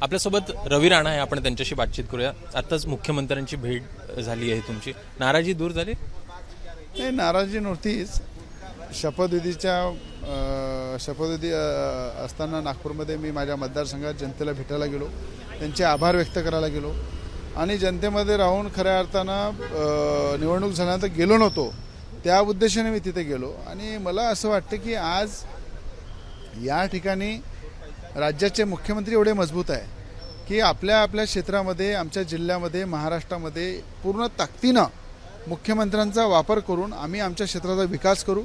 आपल्यासोबत रवी राणा आहे, आपण त्यांच्याशी बातचीत करूया। आताच मुख्यमंत्र्यांची भेट झाली आहे तुमची, नाराजी दूर झाली? नाही, नाराजी नव्हतीच। शपथविधी असताना नागपूरमध्ये मी माझ्या मतदारसंघात जनतेला भेटायला गेलो, त्यांचे आभार व्यक्त करायला गेलो आणि जनतेमध्ये राहून खऱ्या अर्थानं निवडणूक झाल्यानंतर गेलो नव्हतो, त्या उद्देशाने मी तिथे गेलो। आणि मला असं वाटतं की आज या ठिकाणी राज्याचे मुख्यमंत्री एवढे मजबूत आहे की आपल्या क्षेत्रामध्ये, आमच्या जिल्ह्यामध्ये, महाराष्ट्रामध्ये पूर्ण ताकदीनं मुख्यमंत्र्यांचा वापर करून आम्ही आमच्या क्षेत्राचा विकास करू।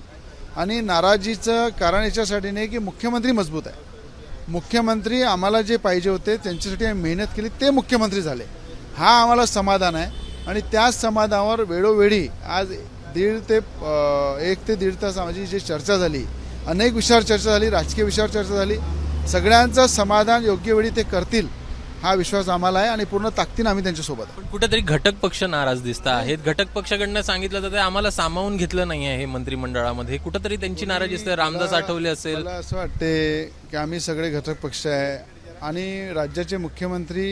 आणि नाराजीचं कारण याच्यासाठी नाही की मुख्यमंत्री मजबूत आहे, मुख्यमंत्री आम्हाला जे पाहिजे होते त्यांच्यासाठी आम्ही मेहनत केली, ते मुख्यमंत्री झाले, हा आम्हाला समाधान आहे। आणि त्याच समाधानावर वेळोवेळी आज 1.5 ते 1.5 तास आमची जी चर्चा झाली, अनेक विषयावर चर्चा झाली, राजकीय विषयावर चर्चा झाली, सगळ्यांचं समाधान योग्य वेळी ते करतील हा विश्वास आम्हाला आहे आणि पूर्ण ताकदीनं आम्ही त्यांच्यासोबत आहे। पण कुठेतरी घटक पक्ष नाराज दिसत आहेत, घटक पक्षाकडनं सांगितलं जातं आम्हाला सामावून घेतलं नाही आहे मंत्रिमंडळामध्ये, कुठेतरी त्यांची नाराजी असते। रामदास आठवले असेल, मला असं वाटते की आम्ही सगळे घटक पक्ष आहे आणि राज्याचे मुख्यमंत्री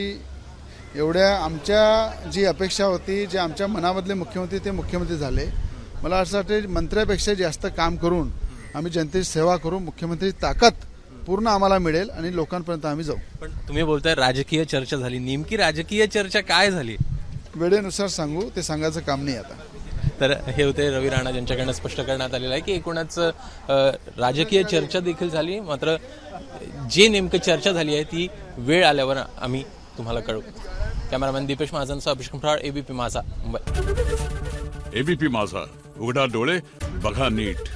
एवढ्या आमच्या जी अपेक्षा होती, जे आमच्या मनामधले मुख्यमंत्री ते मुख्यमंत्री झाले। मला असं वाटते मंत्र्यापेक्षा जास्त काम करून आम्ही जनतेची सेवा करू, मुख्यमंत्री ताकद पूर्ण आम्हाला मिळेल आणि लोकांपर्यंत आम्ही जाऊ। पण तुम्ही बोलताय राजकीय चर्चा झाली, नेमकी राजकीय चर्चा काय झाली? वेळेनुसार सांगू, ते सांगायचं काम नाही आता। तर हे होते रवी राणा, ज्यांच्याकडनं स्पष्ट करण्यात आलेलं आहे की एकूणच राजकीय चर्चा देखील झाली, मात्र जे नेमकं चर्चा झाली आहे ती वेळ आल्यावर आम्ही तुम्हाला कळवू। कॅमेरामॅन दीपेश महाजनसह अभिषेक खंडाळ, एबीपी माझा, मुंबई। एबीपी माझा, उघडा डोळे बघा नीट।